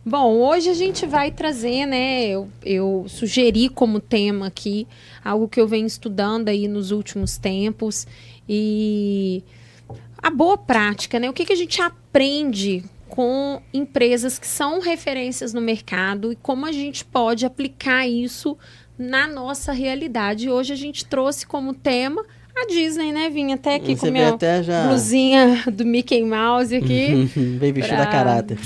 Bom, hoje a gente vai trazer, né? Eu sugeri como tema aqui algo que eu venho estudando aí nos últimos tempos e a boa prática, né? O que a gente aprende com empresas que são referências no mercado e como a gente pode aplicar isso na nossa realidade. Hoje a gente trouxe como tema a Disney, né? Vim até aqui com minha blusinha do Mickey Mouse aqui. Bem vestida a caráter.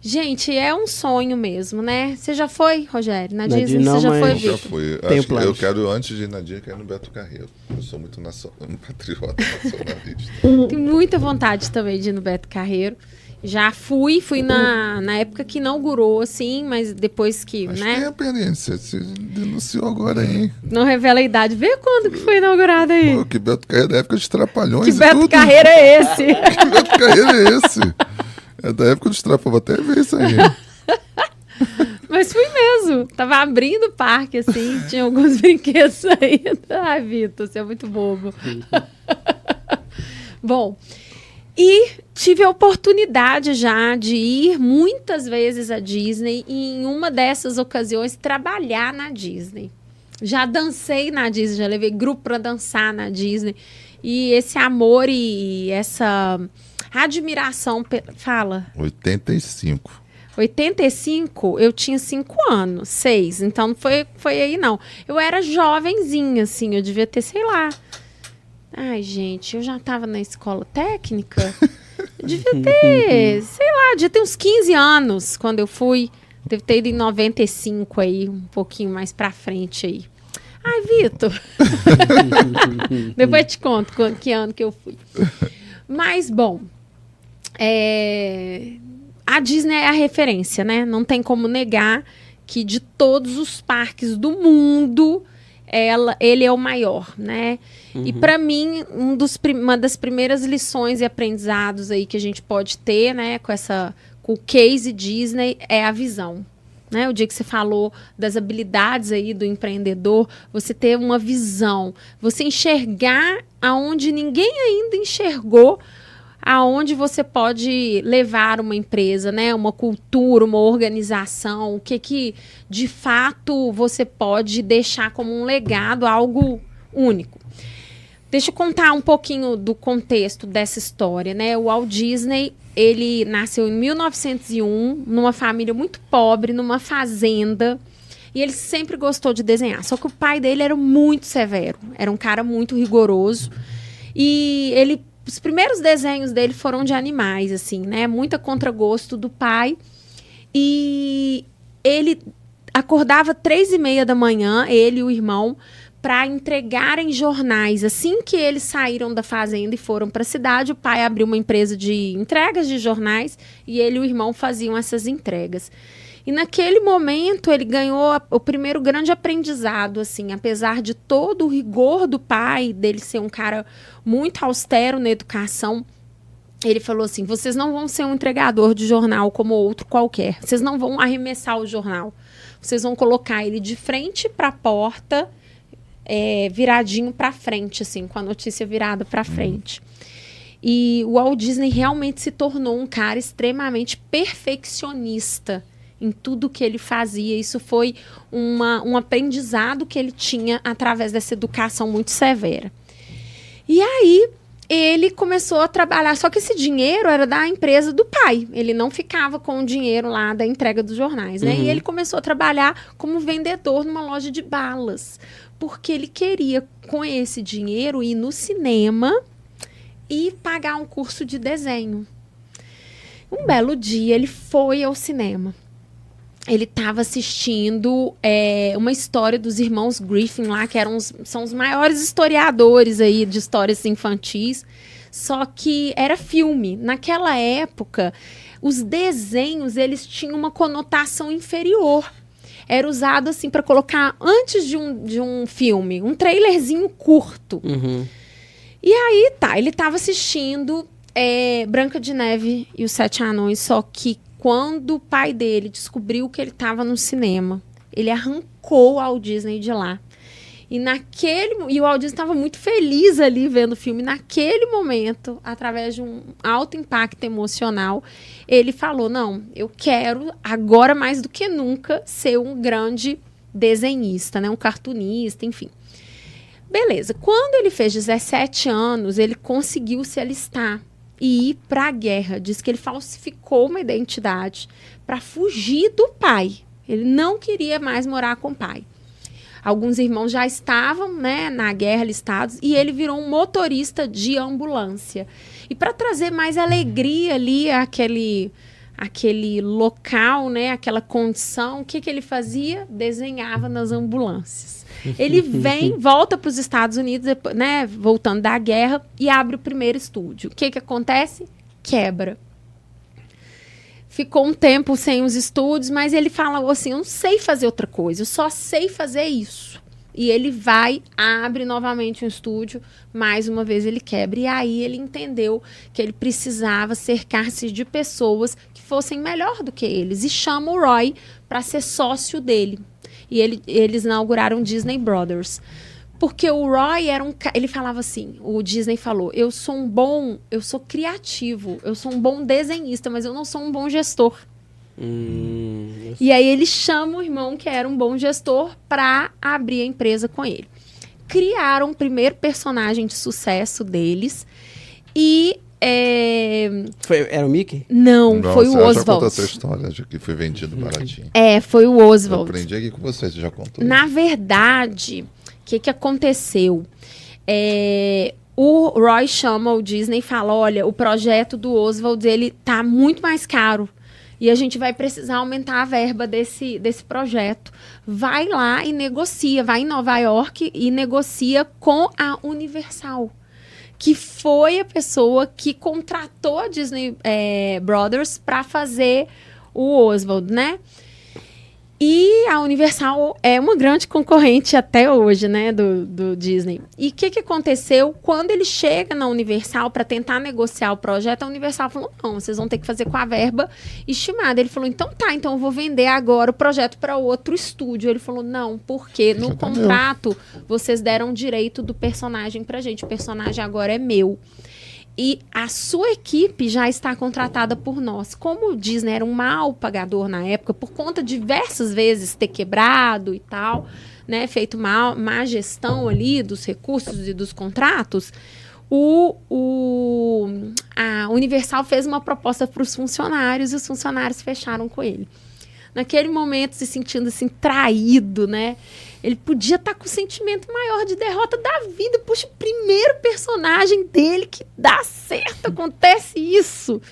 Gente, é um sonho mesmo, né? Você já foi, Rogério, na Disney? Não, Você já foi, Já Vitor? fui. Eu quero, antes de ir na Disney, quero ir no Beto Carreiro. Eu sou muito patriota nacionalista. Tenho muita vontade também de ir no Beto Carreiro. Já fui na época que inaugurou, assim, mas depois que, Mas né? tempo, hein, você se denunciou agora, hein? Não revela a idade. Vê quando que foi inaugurado aí. Pô, que Beto Carreiro é da época dos Trapalhões Que e Beto tudo. Carreiro é esse? Que Beto Carreiro é esse? É da época dos Trapalhões, vou até ver isso aí. Mas fui mesmo. Tava abrindo o parque, assim, tinha alguns brinquedos ainda. Ai, Vitor, você é muito bobo. Bom, e tive a oportunidade já de ir muitas vezes à Disney e em uma dessas ocasiões trabalhar na Disney. Já dancei na Disney, já levei grupo para dançar na Disney. E esse amor e essa admiração... Fala. 85. 85, eu tinha 5 anos, 6, então não foi aí não. Eu era jovenzinha, assim, eu devia ter, sei lá. Ai, gente, eu já estava na escola técnica. Eu devia ter, sei lá, devia ter uns 15 anos quando eu fui. Deve ter ido em 95 aí, um pouquinho mais pra frente aí. Ai, Vitor. Depois eu te conto que ano que eu fui. Mas, bom, a Disney é a referência, né? Não tem como negar que de todos os parques do mundo, ele é o maior, né? Uhum. E para mim, uma das primeiras lições e aprendizados aí que a gente pode ter, né, com o case Disney é a visão. Né? O dia que você falou das habilidades aí do empreendedor, você ter uma visão, você enxergar aonde ninguém ainda enxergou, aonde você pode levar uma empresa, né? Uma cultura, uma organização, o que de fato você pode deixar como um legado, algo único. Deixa eu contar um pouquinho do contexto dessa história, né? O Walt Disney, ele nasceu em 1901, numa família muito pobre, numa fazenda, e ele sempre gostou de desenhar. Só que o pai dele era muito severo, era um cara muito rigoroso, e os primeiros desenhos dele foram de animais, assim, né? Muito a contragosto do pai. E ele acordava 3h30 da manhã, ele e o irmão, para entregarem jornais. Assim que eles saíram da fazenda e foram para a cidade, o pai abriu uma empresa de entregas de jornais e ele e o irmão faziam essas entregas. E naquele momento ele ganhou o primeiro grande aprendizado, assim, apesar de todo o rigor do pai, dele ser um cara muito austero na educação. Ele falou assim: vocês não vão ser um entregador de jornal como outro qualquer. Vocês não vão arremessar o jornal. Vocês vão colocar ele de frente para a porta, viradinho para frente, assim, com a notícia virada para frente. E o Walt Disney realmente se tornou um cara extremamente perfeccionista em tudo que ele fazia. Isso foi um aprendizado que ele tinha através dessa educação muito severa. E aí ele começou a trabalhar, só que esse dinheiro era da empresa do pai, ele não ficava com o dinheiro lá da entrega dos jornais, né? Uhum. E ele começou a trabalhar como vendedor numa loja de balas, porque ele queria, com esse dinheiro, ir no cinema e pagar um curso de desenho. Um belo dia ele foi ao cinema. Ele estava assistindo uma história dos irmãos Griffin lá, que são os maiores historiadores aí de histórias infantis, só que era filme. Naquela época, os desenhos eles tinham uma conotação inferior. Era usado assim para colocar antes de um filme, um trailerzinho curto. Uhum. E aí, ele estava assistindo Branca de Neve e os Sete Anões, só que quando o pai dele descobriu que ele estava no cinema, ele arrancou o Walt Disney de lá. E o Walt Disney estava muito feliz ali vendo o filme. Naquele momento, através de um alto impacto emocional, ele falou, não, eu quero, agora mais do que nunca, ser um grande desenhista, né? Um cartunista, enfim. Beleza. Quando ele fez 17 anos, ele conseguiu se alistar e ir para a guerra. Diz que ele falsificou uma identidade para fugir do pai. Ele não queria mais morar com o pai. Alguns irmãos já estavam, né, na guerra listados e ele virou um motorista de ambulância. E para trazer mais alegria ali àquele local, né, aquela condição, o que ele fazia? Desenhava nas ambulâncias. Ele volta para os Estados Unidos, né, voltando da guerra, e abre o primeiro estúdio. O que acontece? Quebra. Ficou um tempo sem os estúdios, mas ele falou assim, eu não sei fazer outra coisa, eu só sei fazer isso. E ele abre novamente um estúdio, mais uma vez ele quebra. E aí ele entendeu que ele precisava cercar-se de pessoas que fossem melhor do que eles. E chama o Roy para ser sócio dele. E eles inauguraram Disney Brothers. Porque o Roy ele falava assim, o Disney falou, eu sou criativo, eu sou um bom desenhista, mas eu não sou um bom gestor. E aí ele chama o irmão, que era um bom gestor, para abrir a empresa com ele. Criaram o primeiro personagem de sucesso deles e... Era o Mickey? Não, foi o Oswald. Já contou essa história de que foi vendido baratinho. Foi o Oswald. Eu aprendi aqui com você já contou. Na verdade... O que aconteceu? O Roy chama o Disney e fala, olha, o projeto do Oswald, ele tá muito mais caro e a gente vai precisar aumentar a verba desse projeto. Vai lá e negocia, vai em Nova York e negocia com a Universal, que foi a pessoa que contratou a Disney Brothers para fazer o Oswald, né? E a Universal é uma grande concorrente até hoje, né, do Disney. E o que aconteceu? Quando ele chega na Universal para tentar negociar o projeto, a Universal falou, não, vocês vão ter que fazer com a verba estimada. Ele falou, então eu vou vender agora o projeto para outro estúdio. Ele falou, não, porque no contrato vocês deram direito do personagem pra gente. O personagem agora é meu. E a sua equipe já está contratada por nós. Como o Disney era um mau pagador na época, por conta de diversas vezes ter quebrado e tal, né, feito má gestão ali dos recursos e dos contratos, a Universal fez uma proposta para os funcionários e os funcionários fecharam com ele. Naquele momento, se sentindo assim, traído, né? Ele podia estar com o sentimento maior de derrota da vida. Puxa, o primeiro personagem dele que dá certo, acontece isso.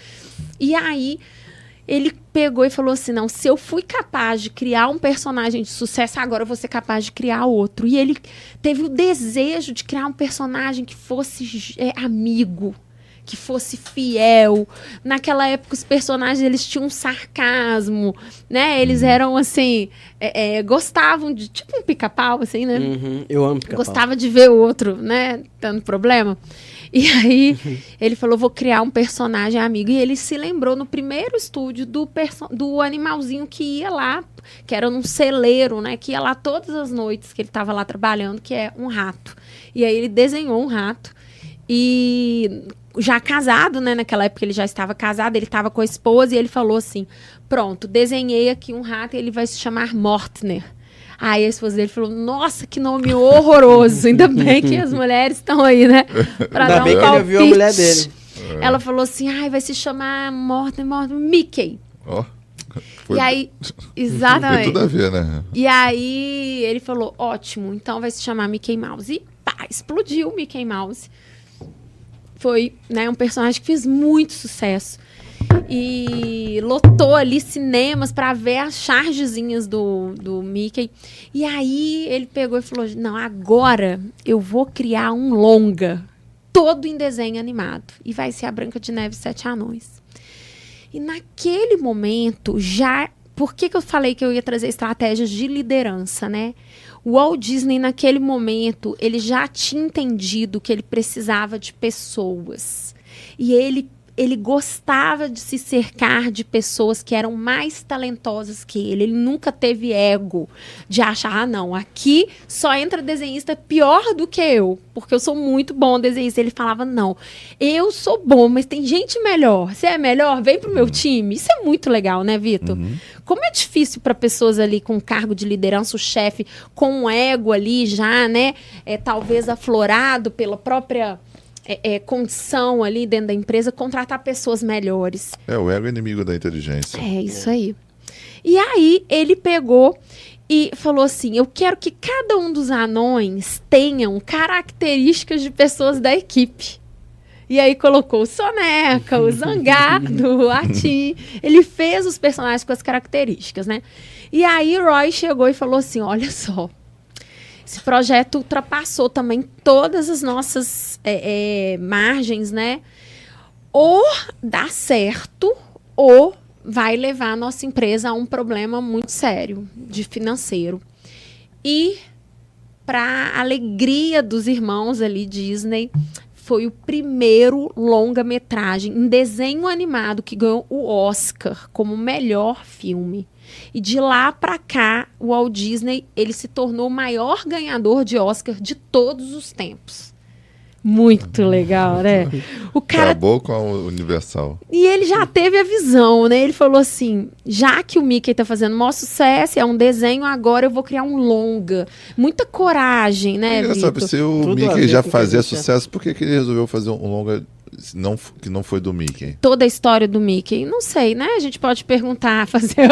E aí, ele pegou e falou assim, não, se eu fui capaz de criar um personagem de sucesso, agora eu vou ser capaz de criar outro. E ele teve o desejo de criar um personagem que fosse amigo, que fosse fiel. Naquela época, os personagens, eles tinham um sarcasmo, né? Eles eram, assim, gostavam de... Tipo um pica-pau, assim, né? Eu amo pica-pau. Gostava de ver o outro, né? Tendo problema. E aí, ele falou, vou criar um personagem amigo. E ele se lembrou no primeiro estúdio do animalzinho que ia lá, que era num celeiro, né? Que ia lá todas as noites que ele estava lá trabalhando, que é um rato. E aí, ele desenhou um rato. E... já casado, né? Naquela época ele já estava casado, ele estava com a esposa e ele falou assim, pronto, desenhei aqui um rato e ele vai se chamar Mortner. Aí a esposa dele falou, nossa, que nome horroroso, ainda bem que as mulheres estão aí, né? Pra ainda bem que ele viu a mulher dele. Ela falou assim, vai se chamar Mortner, Mickey. E aí, exatamente. Foi tudo a ver, né? E aí ele falou, ótimo, então vai se chamar Mickey Mouse. E pá, explodiu o Mickey Mouse. Foi, né, um personagem que fez muito sucesso. E lotou ali cinemas para ver as chargezinhas do Mickey. E aí ele pegou e falou, não, agora eu vou criar um longa, todo em desenho animado. E vai ser a Branca de Neve e 7 Anões. E naquele momento, por que eu falei que eu ia trazer estratégias de liderança, né? O Walt Disney, naquele momento, ele já tinha entendido que ele precisava de pessoas. E ele ele gostava de se cercar de pessoas que eram mais talentosas que ele. Ele nunca teve ego de achar, não, aqui só entra desenhista pior do que eu, porque eu sou muito bom desenhista. Ele falava, não, eu sou bom, mas tem gente melhor. Você é melhor? Vem pro meu time. Isso é muito legal, né, Vitor? Como é difícil para pessoas ali com cargo de liderança, o chefe com um ego ali já, né, talvez aflorado pela própria... condição ali dentro da empresa, contratar pessoas melhores. O ego é inimigo da inteligência. É isso aí. E aí ele pegou e falou assim, eu quero que cada um dos anões tenham características de pessoas da equipe. E aí colocou o Soneca, o Zangado, o Atim. Ele fez os personagens com as características, né? E aí Roy chegou e falou assim, olha só, esse projeto ultrapassou também todas as nossas margens, né? Ou dá certo, ou vai levar a nossa empresa a um problema muito sério de financeiro. E, para alegria dos irmãos ali, Disney, foi o primeiro longa-metragem em desenho animado que ganhou o Oscar como melhor filme. E de lá para cá, o Walt Disney, ele se tornou o maior ganhador de Oscar de todos os tempos. Muito legal, né? O cara... Acabou com a Universal. E ele já teve a visão, né? Ele falou assim, já que o Mickey tá fazendo o maior sucesso, é um desenho, agora eu vou criar um longa. Muita coragem, né, Vitor? Se o Mickey já fazia sucesso, por que ele resolveu fazer um longa... que não foi do Mickey? Toda a história do Mickey, não sei, né? A gente pode perguntar, fazer...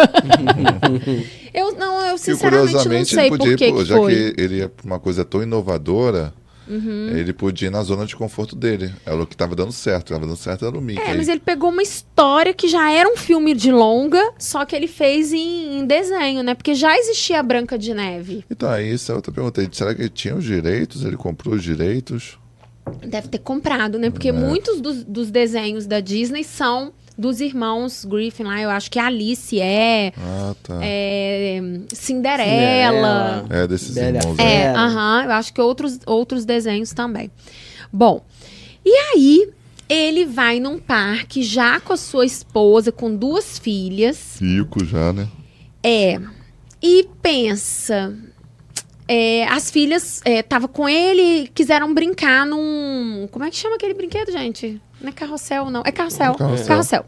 eu sinceramente não sei por que foi. Já que ele é uma coisa tão inovadora, ele podia ir na zona de conforto dele. Era o que estava dando certo. Estava dando certo era o Mickey. Mas ele pegou uma história que já era um filme de longa, só que ele fez em desenho, né? Porque já existia a Branca de Neve. Então, aí essa é outra pergunta. Será que ele tinha os direitos? Ele comprou os direitos? Deve ter comprado, né? Porque muitos dos desenhos da Disney são dos irmãos Griffin lá. Eu acho que a Alice Cinderela. Desses irmãos. Eu acho que outros desenhos também. Bom, e aí ele vai num parque já com a sua esposa, com 2 filhas. Rico já, né? E pensa... as filhas estavam com ele, quiseram brincar num... Como é que chama aquele brinquedo, gente? Não é carrossel, não. É carrossel. Carrossel.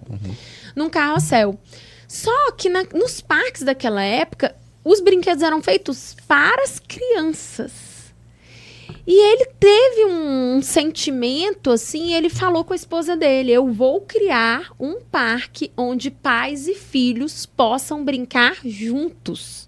Num carrossel. Só que nos parques daquela época, os brinquedos eram feitos para as crianças. E ele teve um sentimento, assim, ele falou com a esposa dele, eu vou criar um parque onde pais e filhos possam brincar juntos.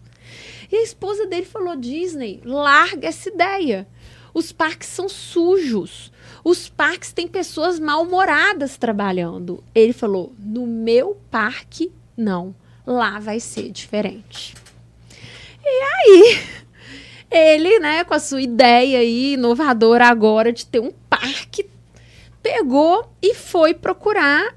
E a esposa dele falou, Disney, larga essa ideia. Os parques são sujos. Os parques têm pessoas mal-humoradas trabalhando. Ele falou, no meu parque, não. Lá vai ser diferente. E aí, ele, né, com a sua ideia aí, inovadora agora de ter um parque, pegou e foi procurar...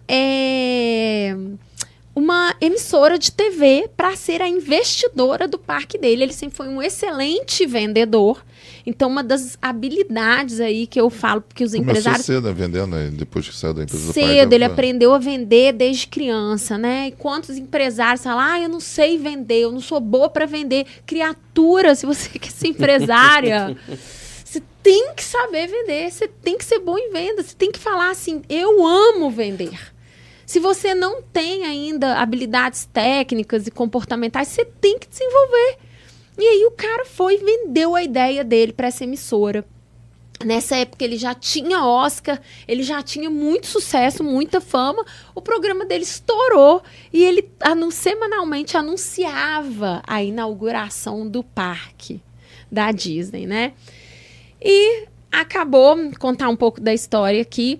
uma emissora de TV para ser a investidora do parque dele. Ele sempre foi um excelente vendedor. Então, uma das habilidades aí que eu falo, porque os empresários... Começou cedo vendendo, depois que saiu da empresa do pai. Cedo, ele aprendeu a vender desde criança, né? E quantos empresários falam, eu não sei vender, eu não sou boa para vender. Criatura, se você quer ser empresária... Você tem que saber vender, você tem que ser bom em venda, você tem que falar assim, eu amo vender. Se você não tem ainda habilidades técnicas e comportamentais, você tem que desenvolver. E aí o cara foi e vendeu a ideia dele para essa emissora. Nessa época ele já tinha Oscar, ele já tinha muito sucesso, muita fama. O programa dele estourou e ele semanalmente anunciava a inauguração do parque da Disney, né? E acabou, contar um pouco da história aqui.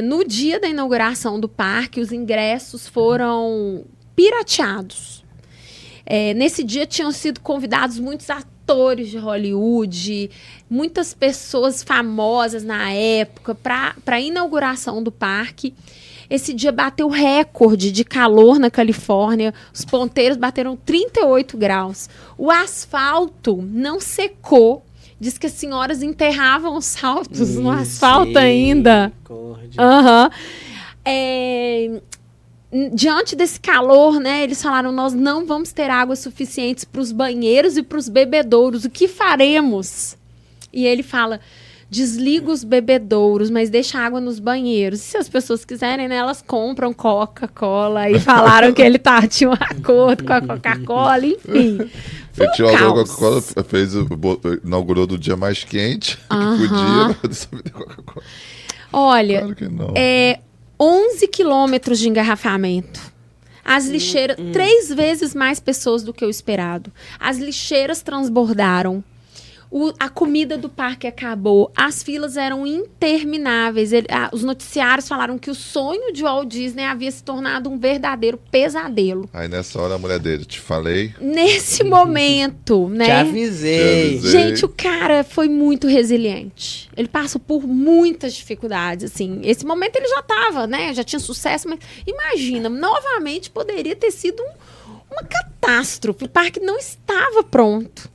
No dia da inauguração do parque, os ingressos foram pirateados. Nesse dia tinham sido convidados muitos atores de Hollywood, muitas pessoas famosas na época para a inauguração do parque. Esse dia bateu recorde de calor na Califórnia, os ponteiros bateram 38 graus. O asfalto não secou. Diz que as senhoras enterravam os saltos no asfalto ainda. diante desse calor, né, eles falaram, nós não vamos ter água suficiente para os banheiros e para os bebedouros. O que faremos? E ele fala, desliga os bebedouros, mas deixa água nos banheiros. E se as pessoas quiserem, né, elas compram Coca-Cola. E falaram que ele tinha um acordo com a Coca-Cola, enfim. Ele tinha uma Coca-Cola, inaugurou do dia mais quente que podia. Coca-Cola. Olha, claro que não. 11 quilômetros de engarrafamento. As lixeiras, 3 vezes mais pessoas do que o esperado. As lixeiras transbordaram. A comida do parque acabou. As filas eram intermináveis. Os noticiários falaram que o sonho de Walt Disney havia se tornado um verdadeiro pesadelo. Aí nessa hora a mulher dele, te falei. Nesse momento, né? Te avisei. Gente, o cara foi muito resiliente. Ele passou por muitas dificuldades, assim. Esse momento ele já estava, né? Já tinha sucesso, mas imagina, novamente poderia ter sido uma catástrofe. O parque não estava pronto.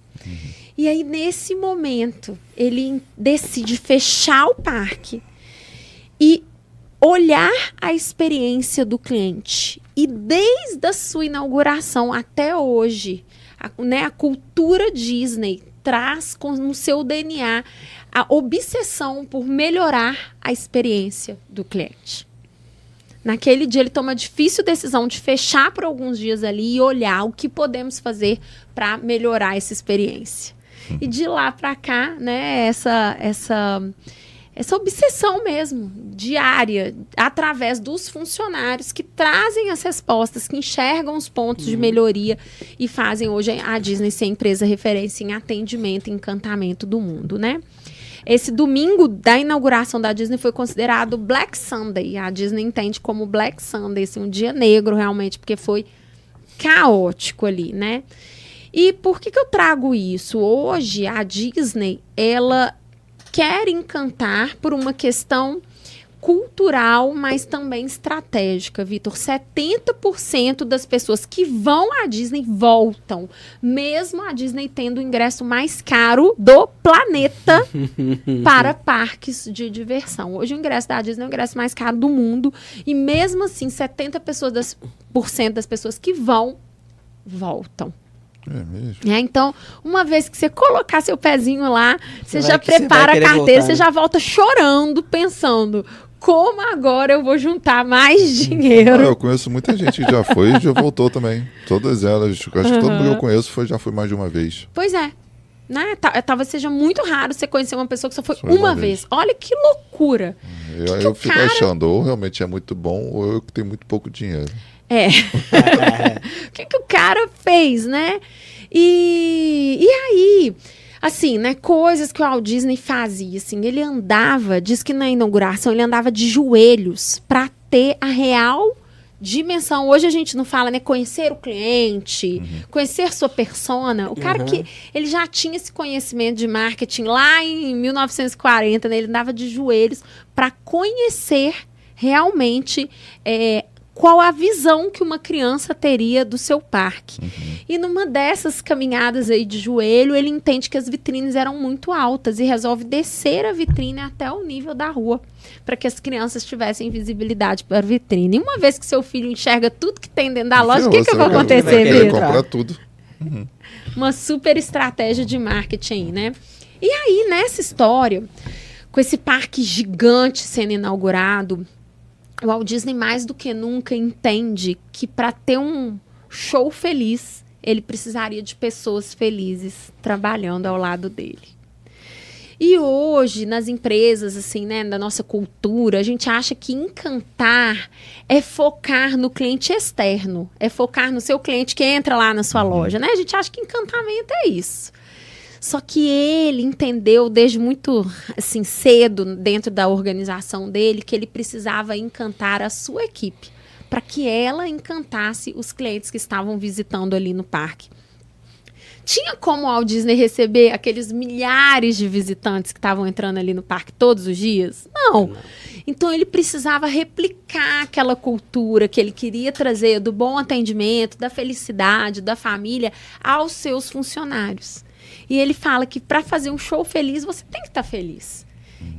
E aí, nesse momento, ele decide fechar o parque e olhar a experiência do cliente. E desde a sua inauguração até hoje, a cultura Disney traz no seu DNA a obsessão por melhorar a experiência do cliente. Naquele dia, ele toma a difícil decisão de fechar por alguns dias ali e olhar o que podemos fazer para melhorar essa experiência. E de lá para cá, né, essa obsessão mesmo, diária, através dos funcionários que trazem as respostas, que enxergam os pontos de melhoria e fazem hoje a Disney ser a empresa referência em atendimento e encantamento do mundo, né? Esse domingo da inauguração da Disney foi considerado Black Sunday. A Disney entende como Black Sunday, assim, um dia negro realmente, porque foi caótico ali, né? E por que eu trago isso? Hoje, a Disney, ela quer encantar por uma questão cultural, mas também estratégica, Vitor. 70% das pessoas que vão à Disney voltam, mesmo a Disney tendo o ingresso mais caro do planeta para parques de diversão. Hoje, o ingresso da Disney é o ingresso mais caro do mundo e, mesmo assim, 70% das pessoas que voltam. É mesmo? Então, uma vez que você colocar seu pezinho lá, você já prepara a carteira, você já volta chorando, pensando, como agora eu vou juntar mais dinheiro? Eu conheço muita gente que já foi e já voltou também. Todas elas. Acho que todo mundo que eu conheço já foi mais de uma vez. Pois é. Né? Talvez seja muito raro você conhecer uma pessoa que só foi uma vez. Olha que loucura. Eu fico achando, ou realmente é muito bom, ou eu que tenho muito pouco dinheiro. O que o cara fez, né? E aí, assim, né? Coisas que o Walt Disney fazia, assim. Ele andava, diz que na inauguração, ele andava de joelhos para ter a real dimensão. Hoje a gente não fala, né? Conhecer o cliente, conhecer sua persona. O cara que ele já tinha esse conhecimento de marketing lá em 1940, né? Ele andava de joelhos para conhecer realmente qual a visão que uma criança teria do seu parque. E numa dessas caminhadas aí de joelho, ele entende que as vitrines eram muito altas e resolve descer a vitrine até o nível da rua, para que as crianças tivessem visibilidade para a vitrine. E uma vez que seu filho enxerga tudo que tem dentro da loja, o que vai acontecer, Vitor? Ele compra tudo. Uma super estratégia de marketing, né? E aí, nessa história, com esse parque gigante sendo inaugurado, o Walt Disney mais do que nunca entende que para ter um show feliz, ele precisaria de pessoas felizes trabalhando ao lado dele. E hoje, nas empresas, assim, né, da nossa cultura, a gente acha que encantar é focar no cliente externo, é focar no seu cliente que entra lá na sua loja, né? A gente acha que encantamento é isso. Só que ele entendeu desde muito assim, cedo dentro da organização dele que ele precisava encantar a sua equipe para que ela encantasse os clientes que estavam visitando ali no parque. Tinha como o Walt Disney receber aqueles milhares de visitantes que estavam entrando ali no parque todos os dias? Não. Então ele precisava replicar aquela cultura que ele queria trazer do bom atendimento, da felicidade, da família aos seus funcionários. E ele fala que para fazer um show feliz, você tem que estar feliz.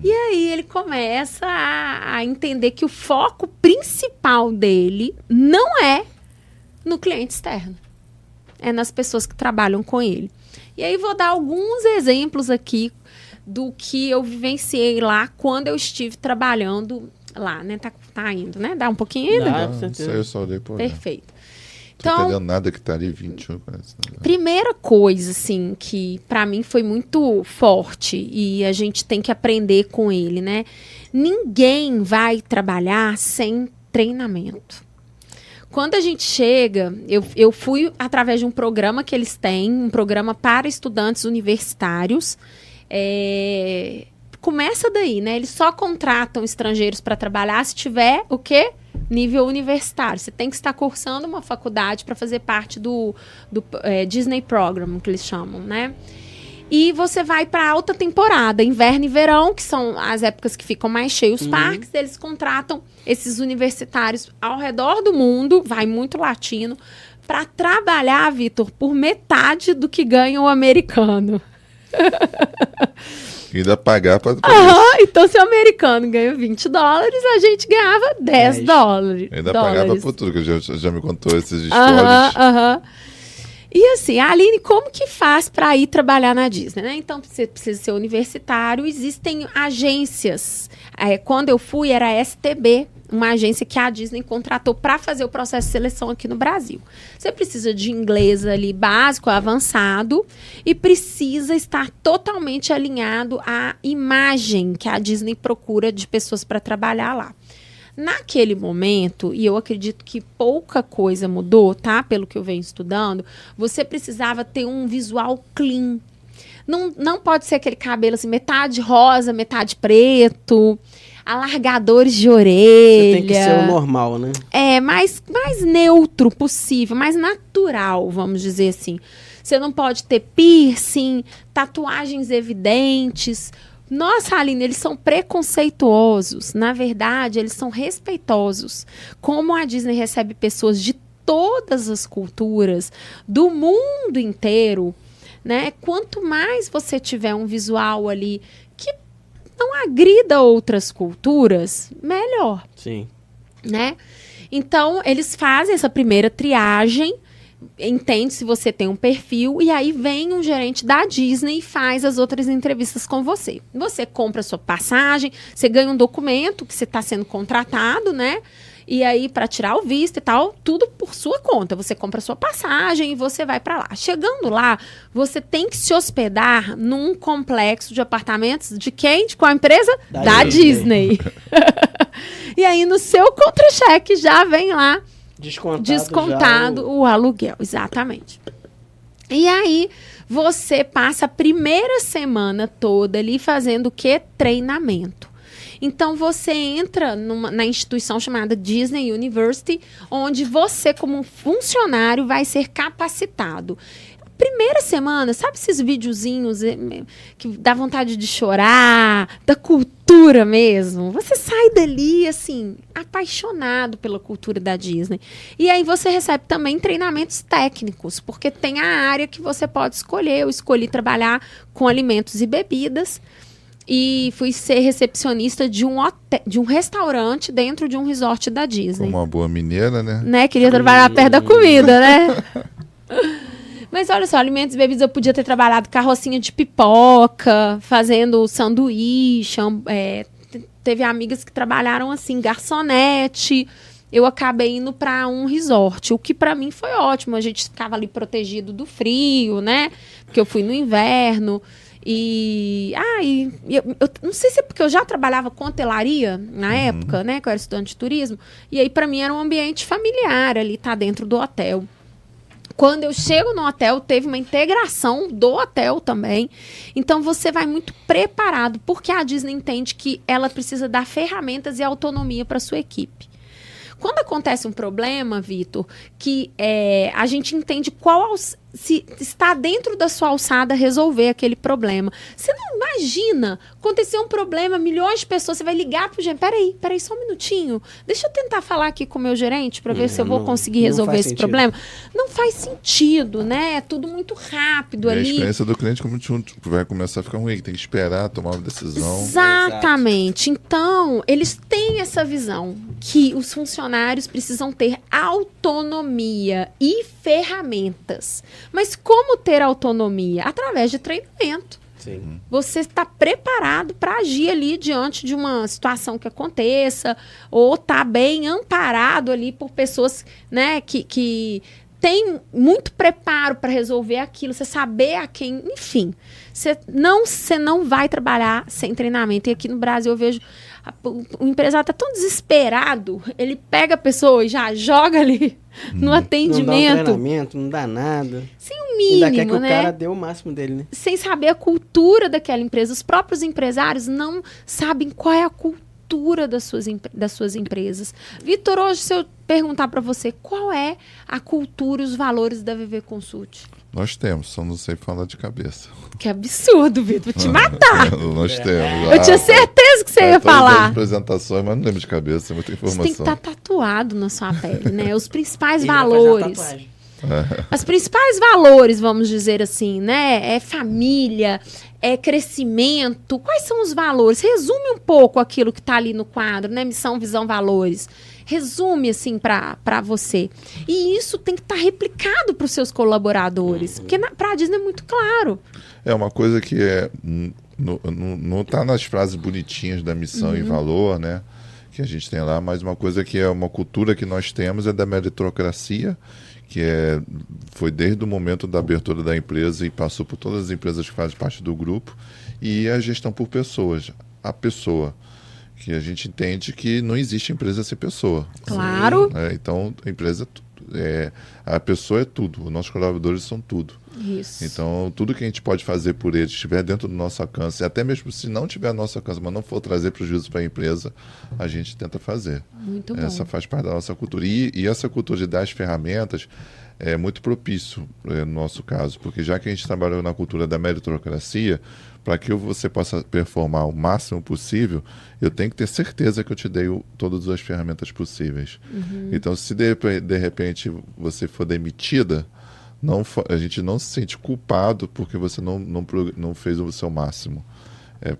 E aí ele começa a entender que o foco principal dele não é no cliente externo. É nas pessoas que trabalham com ele. E aí vou dar alguns exemplos aqui do que eu vivenciei lá quando eu estive trabalhando lá, né? Tá indo, né? Dá um pouquinho ainda? Isso aí eu só olhei por Perfeito. Não tô entendendo nada que tá ali, 21, parece. Primeira coisa, assim, que pra mim foi muito forte e a gente tem que aprender com ele, né? Ninguém vai trabalhar sem treinamento. Quando a gente chega, eu fui através de um programa que eles têm, um programa para estudantes universitários. Começa daí, né? Eles só contratam estrangeiros para trabalhar se tiver o quê? Nível universitário. Você tem que estar cursando uma faculdade para fazer parte do Disney Program, que eles chamam, né? E você vai para alta temporada, inverno e verão, que são as épocas que ficam mais cheios os parques. Eles contratam esses universitários ao redor do mundo, vai muito latino, para trabalhar, Vitor, por metade do que ganha o americano. E ainda pagar para... Então, se o americano ganha $20, a gente ganhava $10. Ainda pagava por tudo, que já me contou esses stories. E assim, a Aline, como que faz para ir trabalhar na Disney, né? Então, você precisa ser universitário, existem agências. Quando eu fui, era a STB, uma agência que a Disney contratou para fazer o processo de seleção aqui no Brasil. Você precisa de inglês ali básico, avançado, e precisa estar totalmente alinhado à imagem que a Disney procura de pessoas para trabalhar lá. Naquele momento, e eu acredito que pouca coisa mudou, tá? Pelo que eu venho estudando, você precisava ter um visual clean. Não pode ser aquele cabelo assim, metade rosa, metade preto, alargadores de orelha. Você tem que ser o normal, né? Mais neutro possível, mais natural, vamos dizer assim. Você não pode ter piercing, tatuagens evidentes. Nossa, Aline, eles são preconceituosos. Na verdade, eles são respeitosos. Como a Disney recebe pessoas de todas as culturas, do mundo inteiro, né? Quanto mais você tiver um visual ali que não agrida outras culturas, melhor. Sim. Né? Então, eles fazem essa primeira triagem, entende se você tem um perfil, e aí vem um gerente da Disney e faz as outras entrevistas com você. Você compra a sua passagem, você ganha um documento que você está sendo contratado, né? E aí, para tirar o visto e tal, tudo por sua conta. Você compra a sua passagem e você vai para lá. Chegando lá, você tem que se hospedar num complexo de apartamentos de quem? De qual empresa? Da Disney. E aí, no seu contra-cheque já vem lá descontado o aluguel, exatamente. E aí, você passa a primeira semana toda ali fazendo o quê? Treinamento. Então, você entra na instituição chamada Disney University, onde você, como funcionário, vai ser capacitado. Primeira semana, sabe esses videozinhos que dá vontade de chorar, da cultura mesmo? Você sai dali, assim, apaixonado pela cultura da Disney. E aí você recebe também treinamentos técnicos, porque tem a área que você pode escolher. Eu escolhi trabalhar com alimentos e bebidas e fui ser recepcionista de um restaurante dentro de um resort da Disney. Uma boa mineira, né? Queria trabalhar perto da comida, né? Mas olha só, alimentos e bebidas, eu podia ter trabalhado carrocinha de pipoca, fazendo sanduíche, teve amigas que trabalharam assim, garçonete. Eu acabei indo para um resort, o que para mim foi ótimo. A gente ficava ali protegido do frio, né? Porque eu fui no inverno. Eu não sei se é porque eu já trabalhava com hotelaria na época, né? Que eu era estudante de turismo. E aí, para mim, era um ambiente familiar ali, tá dentro do hotel. Quando eu chego no hotel, teve uma integração do hotel também. Então, você vai muito preparado, porque a Disney entende que ela precisa dar ferramentas e autonomia para sua equipe. Quando acontece um problema, Vitor, que a gente entende qual se está dentro da sua alçada resolver aquele problema. Você não imagina acontecer um problema, milhões de pessoas, você vai ligar pro gerente, peraí só um minutinho, deixa eu tentar falar aqui com o meu gerente para ver se eu vou conseguir resolver esse problema. Não faz sentido, né? É tudo muito rápido ali. A experiência do cliente vai começar a ficar ruim, tem que esperar, tomar uma decisão. Exatamente. Então, eles têm essa visão que os funcionários precisam ter autonomia e ferramentas. Mas como ter autonomia? Através de treinamento. Sim. Você está preparado para agir ali diante de uma situação que aconteça, ou está bem amparado ali por pessoas, né, que têm muito preparo para resolver aquilo, você saber a quem, enfim. Você não vai trabalhar sem treinamento. E aqui no Brasil eu vejo o empresário está tão desesperado, ele pega a pessoa e já joga ali no atendimento. Não dá um treinamento, não dá nada. Sem o mínimo, ainda quer que né? o cara dê o máximo dele, né? Sem saber a cultura daquela empresa. Os próprios empresários não sabem qual é a cultura das suas empresas. Vitor, hoje se eu perguntar para você, qual é a cultura e os valores da VV Consult? Nós temos, só não sei falar de cabeça. Que absurdo, Vitor, vou te matar. Nós temos. Eu tinha certeza que você ia falar. As apresentações, mas não lembro de cabeça, é muita informação. Isso tem que estar tatuado na sua pele, né? Os principais valores. Os principais valores, vamos dizer assim, né? É família, é crescimento. Quais são os valores? Resume um pouco aquilo que está ali no quadro, né? Missão, visão, valores. Resume, assim, para você. E isso tem que estar replicado para os seus colaboradores. Porque para a Disney é muito claro. É uma coisa que não está nas frases bonitinhas da missão e valor, né? Que a gente tem lá, mas uma coisa que é uma cultura que nós temos é da meritocracia, que foi desde o momento da abertura da empresa e passou por todas as empresas que fazem parte do grupo, e a gestão por pessoas. A pessoa. Que a gente entende que não existe empresa sem pessoa. Claro. Então, a empresa a pessoa é tudo. Os nossos colaboradores são tudo. Isso. Então, tudo que a gente pode fazer por eles, estiver dentro do nosso alcance, até mesmo se não tiver nosso alcance, mas não for trazer prejuízo para a empresa, a gente tenta fazer. Muito bom. Essa faz parte da nossa cultura. E essa cultura de dar as ferramentas é muito propício no nosso caso, porque já que a gente trabalhou na cultura da meritocracia, para que você possa performar o máximo possível, eu tenho que ter certeza que eu te dei todas as ferramentas possíveis. Então, se de repente você for demitida, a gente não se sente culpado porque você não fez o seu máximo.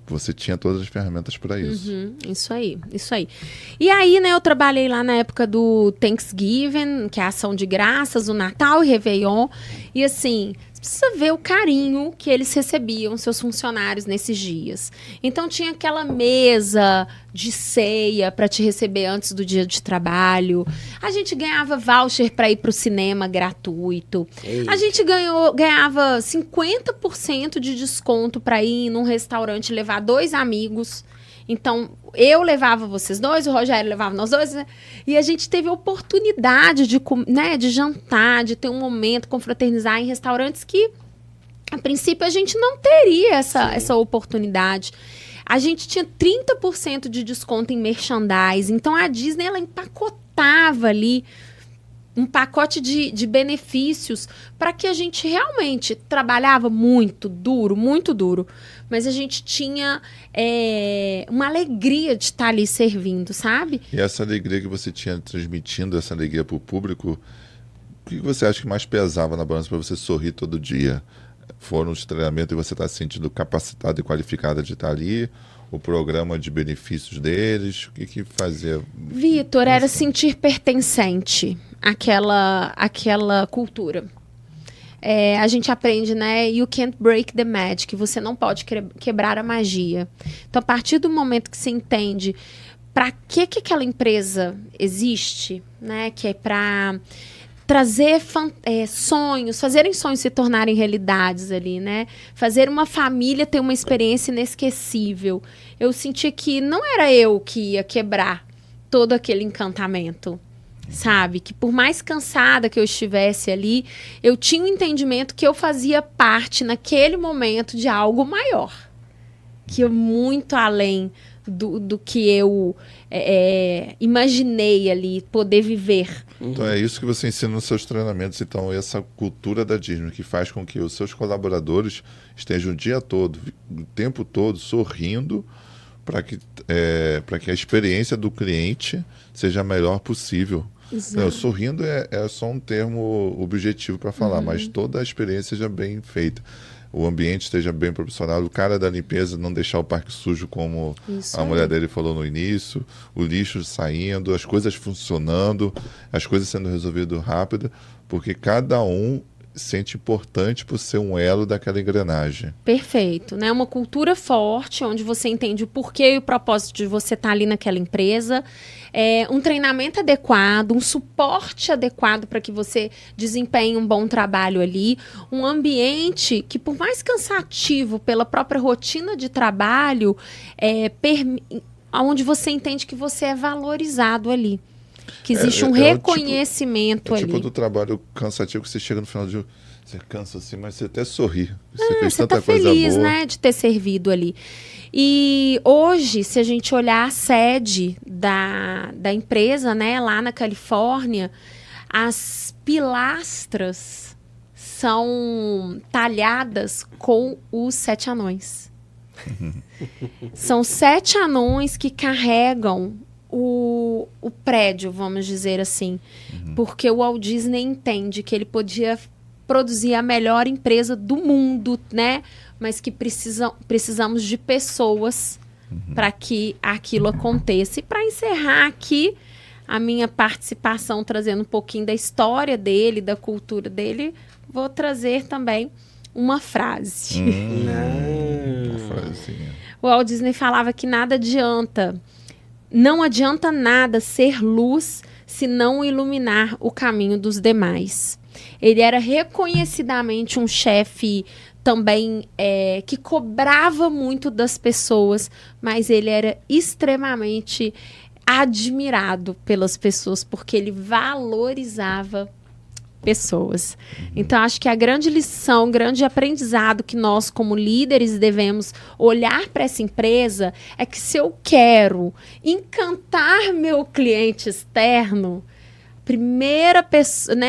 Você tinha todas as ferramentas para isso. Isso aí. E aí, né, eu trabalhei lá na época do Thanksgiving, que é a ação de graças, o Natal e Réveillon. E assim, você precisa ver o carinho que eles recebiam, seus funcionários, nesses dias. Então tinha aquela mesa de ceia para te receber antes do dia de trabalho. A gente ganhava voucher para ir para o cinema gratuito. A gente ganhava 50% de desconto para ir num restaurante, levar 2 amigos. Então, eu levava vocês 2, o Rogério levava nós 2, né? E a gente teve a oportunidade de jantar, de ter um momento, confraternizar em restaurantes que, a princípio, a gente não teria essa oportunidade. A gente tinha 30% de desconto em merchandising. Então, a Disney, ela empacotava ali um pacote de benefícios para que a gente realmente trabalhava muito duro, mas a gente tinha uma alegria de estar ali servindo, sabe? E essa alegria que você tinha transmitindo, essa alegria para o público, o que você acha que mais pesava na balança para você sorrir todo dia? Foram os treinamentos e você está se sentindo capacitada e qualificada de estar ali? O programa de benefícios deles? O que fazia? Vitor, era sentir pertencente àquela cultura. A gente aprende, né? You can't break the magic. Você não pode quebrar a magia. Então, a partir do momento que você entende para que aquela empresa existe, né? Que é para trazer sonhos, fazerem sonhos se tornarem realidades ali, né? Fazer uma família ter uma experiência inesquecível. Eu senti que não era eu que ia quebrar todo aquele encantamento, sabe? Que por mais cansada que eu estivesse ali, eu tinha um entendimento que eu fazia parte naquele momento de algo maior, que é muito além do que eu imaginei ali poder viver. Então é isso que você ensina nos seus treinamentos. Então essa cultura da Disney que faz com que os seus colaboradores estejam o dia todo, o tempo todo sorrindo para que a experiência do cliente seja a melhor possível. Não, sorrindo é só um termo objetivo para falar, mas toda a experiência seja bem feita. O ambiente esteja bem proporcionado, o cara da limpeza não deixar o parque sujo como a mulher dele falou no início, o lixo saindo, as coisas funcionando, as coisas sendo resolvidas rápido, porque cada um sente importante por ser um elo daquela engrenagem. Perfeito, né? Uma cultura forte, onde você entende o porquê e o propósito de você estar ali naquela empresa, um treinamento adequado, um suporte adequado para que você desempenhe um bom trabalho ali, um ambiente que, por mais cansativo pela própria rotina de trabalho, onde você entende que você é valorizado ali. Que existe um reconhecimento ali. Tipo do trabalho cansativo que você chega no final do dia, você cansa assim, mas você até sorri. Você fez você tanta tá coisa feliz, boa. né, de ter servido ali. E hoje, se a gente olhar a sede da empresa, né, lá na Califórnia, as pilastras são talhadas com os 7 anões. São 7 anões que carregam o prédio, vamos dizer assim, porque o Walt Disney entende que ele podia produzir a melhor empresa do mundo, né? Mas que precisamos de pessoas para que aquilo aconteça. E para encerrar aqui a minha participação, trazendo um pouquinho da história dele, da cultura dele, vou trazer também uma frase. Uma frasezinha. O Walt Disney falava que não adianta nada ser luz se não iluminar o caminho dos demais. Ele era reconhecidamente um chefe também que cobrava muito das pessoas, mas ele era extremamente admirado pelas pessoas, porque ele valorizava pessoas. Então, acho que a grande lição, o grande aprendizado que nós, como líderes, devemos olhar para essa empresa é que se eu quero encantar meu cliente externo,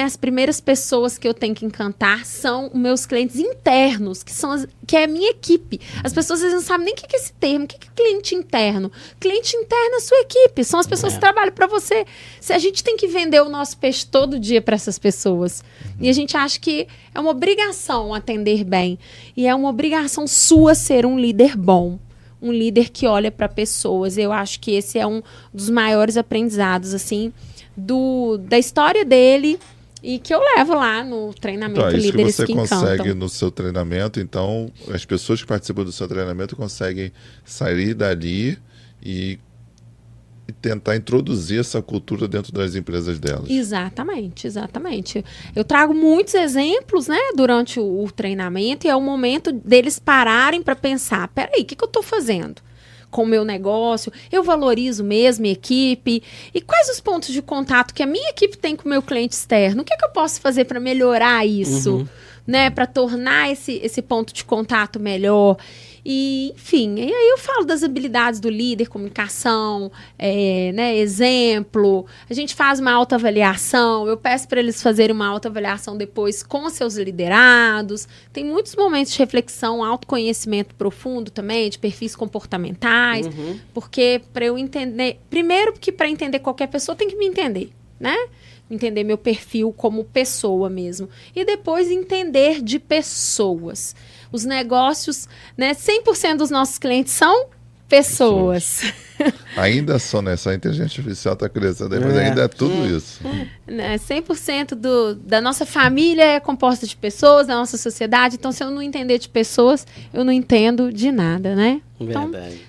as primeiras pessoas que eu tenho que encantar são meus clientes internos, que é a minha equipe. As pessoas às vezes não sabem nem o que é esse termo, o que é cliente interno. Cliente interno é a sua equipe, são as pessoas que trabalham para você. Se a gente tem que vender o nosso peixe todo dia para essas pessoas, e a gente acha que é uma obrigação atender bem, e é uma obrigação sua ser um líder bom. Um líder que olha para pessoas. Eu acho que esse é um dos maiores aprendizados, assim, da história dele e que eu levo lá no treinamento Líderes que Encantam. Isso que você consegue no seu treinamento, então as pessoas que participam do seu treinamento conseguem sair dali e tentar introduzir essa cultura dentro das empresas delas. Exatamente, exatamente. Eu trago muitos exemplos, né, durante o treinamento, e é o momento deles pararem para pensar, peraí, o que eu estou fazendo com o meu negócio? Eu valorizo mesmo minha equipe? E quais os pontos de contato que a minha equipe tem com o meu cliente externo? O que eu posso fazer para melhorar isso? Né? Para tornar esse ponto de contato melhor? E, enfim, e aí eu falo das habilidades do líder, comunicação, né, exemplo. A gente faz uma autoavaliação, eu peço para eles fazerem uma autoavaliação depois com seus liderados. Tem muitos momentos de reflexão, autoconhecimento profundo também, de perfis comportamentais, porque para eu entender, primeiro que para entender qualquer pessoa tem que me entender, né? Entender meu perfil como pessoa mesmo. E depois entender de pessoas. Os negócios, né? 100% dos nossos clientes são pessoas. Ainda são, né? Só a inteligência artificial está crescendo, mas ainda é tudo isso. 100% da nossa família é composta de pessoas, da nossa sociedade. Então, se eu não entender de pessoas, eu não entendo de nada, né? Verdade. Então,